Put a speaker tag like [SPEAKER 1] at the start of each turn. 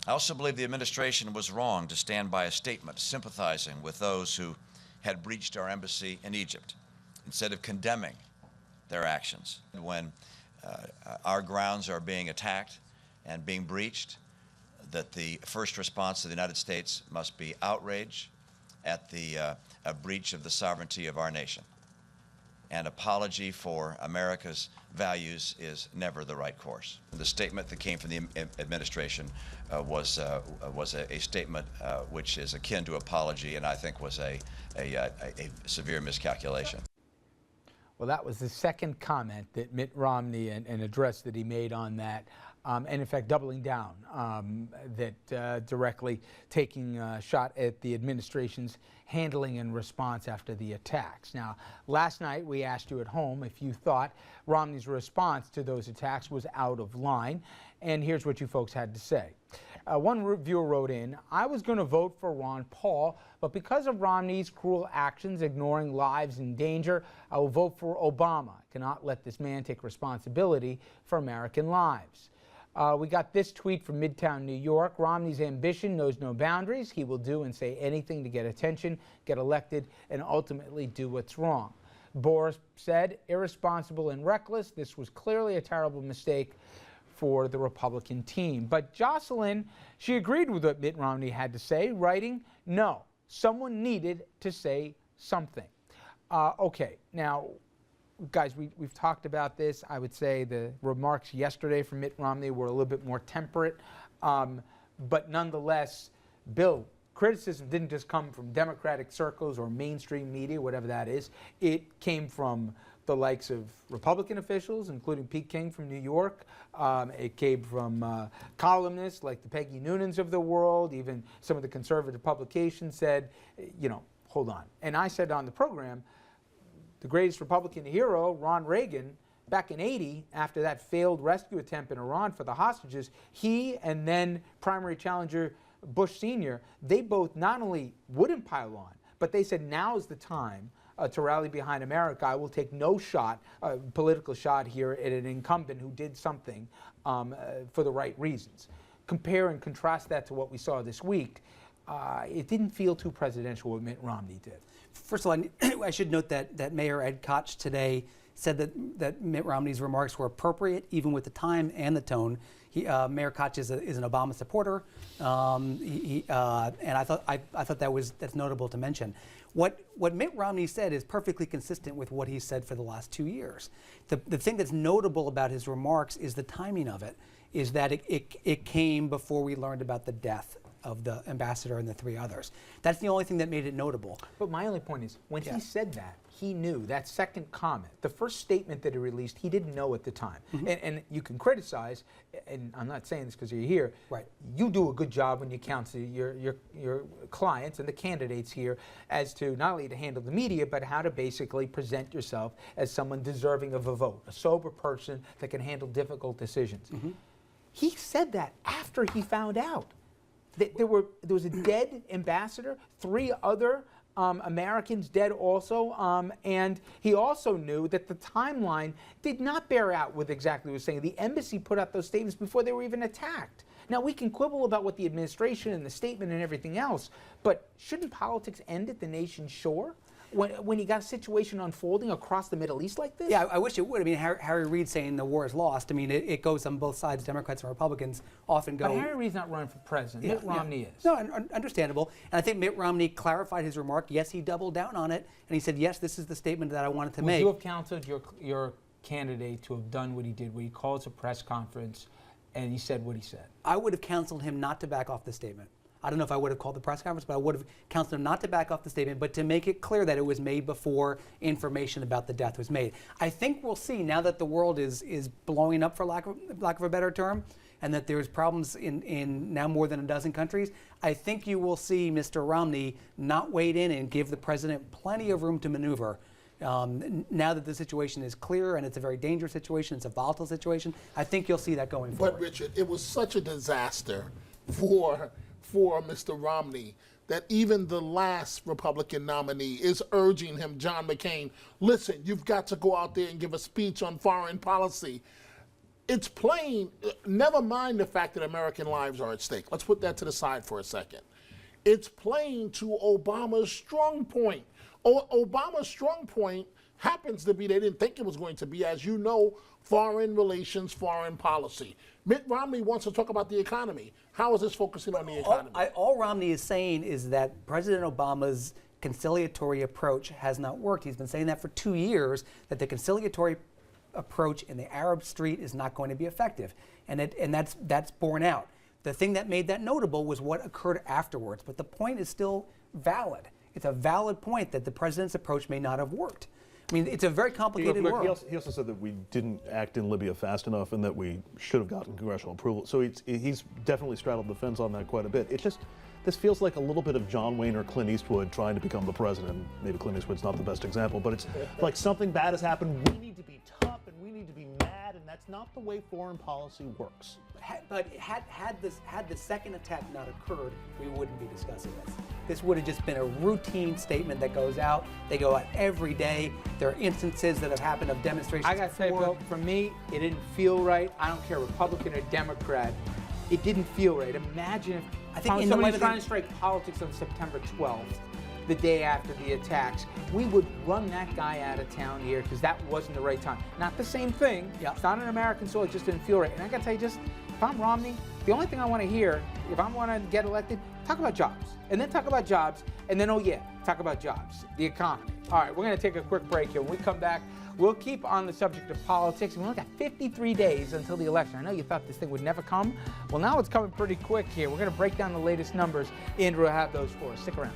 [SPEAKER 1] I also believe the administration was wrong to stand by a statement sympathizing with those who had breached our embassy in Egypt, instead of condemning their actions. When our grounds are being attacked and being breached, that the first response of the United States must be outrage at the a breach of the sovereignty of our nation. An apology for America's values is never the right course. The statement that came from the administration was a statement which is akin to apology, and I think was a severe miscalculation.
[SPEAKER 2] Well, that was the second comment that Mitt Romney and address that he made on that, and in fact doubling down, that directly taking a shot at the administration's handling and response after the attacks. Now, last night we asked you at home if you thought Romney's response to those attacks was out of line, and here's what you folks had to say. One viewer wrote in, "I was going to vote for Ron Paul, but because of Romney's cruel actions, ignoring lives in danger, I will vote for Obama. I cannot let this man take responsibility for American lives." We got this tweet from Midtown New York. "Romney's ambition knows no boundaries. He will do and say anything to get attention, get elected, and ultimately do what's wrong." Boris said, "Irresponsible and reckless. This was clearly a terrible mistake for the Republican team." But Jocelyn, she agreed with what Mitt Romney had to say, writing, "No, someone needed to say something." Okay, now, guys, we've talked about this. I would say the remarks yesterday from Mitt Romney were a little bit more temperate. But nonetheless, Bill, criticism didn't just come from Democratic circles or mainstream media, whatever that is. It came from the likes of Republican officials, including Pete King from New York. It came from columnists like the Peggy Noonans of the world. Even some of the conservative publications said, you know, hold on. And I said on the program, the greatest Republican hero, Ron Reagan, back in '80, after that failed rescue attempt in Iran for the hostages, he and then primary challenger Bush Sr., they both not only wouldn't pile on, but they said now is the time to rally behind America. I will take no shot, political shot here at an incumbent who did something for the right reasons. Compare and contrast that to what we saw this week. It didn't feel too presidential what Mitt Romney did.
[SPEAKER 3] First of all, I should note that Mayor Ed Koch today said that Mitt Romney's remarks were appropriate, even with the time and the tone. Mayor Koch is an Obama supporter, and I thought that's notable to mention. What Mitt Romney said is perfectly consistent with what he said for the last 2 years. The thing that's notable about his remarks is the timing of it, is that it came before we learned about the death of the ambassador and the 3 others. That's the only thing that made it nototable.
[SPEAKER 2] But my only point is, when he said that, he knew that second comment, the first statement that he released, he didn't know at the time. Mm-hmm. And you can criticize, and I'm not saying this because you're here,
[SPEAKER 3] right?
[SPEAKER 2] You do a good job when you counsel your clients and the candidates here as to not only to handle the media, but how to basically present yourself as someone deserving of a vote, a sober person that can handle difficult decisions. Mm-hmm. He said that after he found out. There was a dead ambassador, 3 other Americans dead also, and he also knew that the timeline did not bear out with exactly what he was saying. The embassy put out those statements before they were even attacked. Now, we can quibble about what the administration and the statement and everything else, but shouldn't politics end at the nation's shore? When you got a situation unfolding across the Middle East like this?
[SPEAKER 3] Yeah, I wish it would. I mean, Harry Reid saying the war is lost. I mean, it goes on both sides. Democrats and Republicans often go.
[SPEAKER 2] But Harry Reid's not running for president. Mitt Romney is.
[SPEAKER 3] No, understandable. And I think Mitt Romney clarified his remark. Yes, he doubled down on it, and he said, yes, this is the statement that I wanted to make.
[SPEAKER 2] Would you have counseled your candidate to have done what he did, where he calls a press conference and he said what he said?
[SPEAKER 3] I would have counseled him not to back off the statement. I don't know if I would have called the press conference, but I would have counseled him not to back off the statement, but to make it clear that it was made before information about the death was made. I think we'll see, now that the world is blowing up, for lack of a better term, and that there's problems in now more than a dozen countries, I think you will see Mr. Romney not wade in and give the president plenty of room to maneuver. Now that the situation is clear and it's a very dangerous situation, it's a volatile situation, I think you'll see that going forward.
[SPEAKER 4] But Richard, it was such a disaster for Mr. Romney that even the last Republican nominee is urging him, John McCain, listen, you've got to go out there and give a speech on foreign policy. it's plain, never mind the fact that American lives are at stake. Let's put that to the side for a second. It's playing to Obama's strong point. Obama's strong point happens to be, they didn't think it was going to be, as you know, foreign relations, foreign policy. Mitt Romney wants to talk about the economy. How is this focusing on the economy?
[SPEAKER 3] All Romney is saying is that President Obama's conciliatory approach has not worked. He's been saying that for 2 years, that the conciliatory approach in the Arab street is not going to be effective, and that's borne out. The thing that made that notable was what occurred afterwards, but the point is still valid. It's a valid point that the president's approach may not have worked. I mean, it's a very complicated world.
[SPEAKER 5] He also said that we didn't act in Libya fast enough and that we should have gotten congressional approval. So he's definitely straddled the fence on that quite a bit. It's just, this feels like a little bit of John Wayne or Clint Eastwood trying to become the president. Maybe Clint Eastwood's not the best example, but it's like something bad has happened. We need to be tough and we need to be mad, and that's not the way foreign policy works.
[SPEAKER 3] But had the second attack not occurred, we wouldn't be discussing this. This would have just been a routine statement that goes out. They go out every day. There are instances that have happened of demonstrations.
[SPEAKER 2] I got to say, Bill, for me, it didn't feel right. I don't care, Republican or Democrat. It didn't feel right. Imagine if somebody's trying to strike politics on September 12th, the day after the attacks. We would run that guy out of town here because that wasn't the right time. Not the same thing. Yeah. It's not an American soil. It just didn't feel right. And I got to tell you, if I'm Romney, the only thing I want to hear, if I want to get elected, talk about jobs. And then talk about jobs. And then, talk about jobs, the economy. All right, we're going to take a quick break here. When we come back, we'll keep on the subject of politics. We only got 53 days until the election. I know you thought this thing would never come. Well, now it's coming pretty quick here. We're going to break down the latest numbers. Andrew will have those for us. Stick around.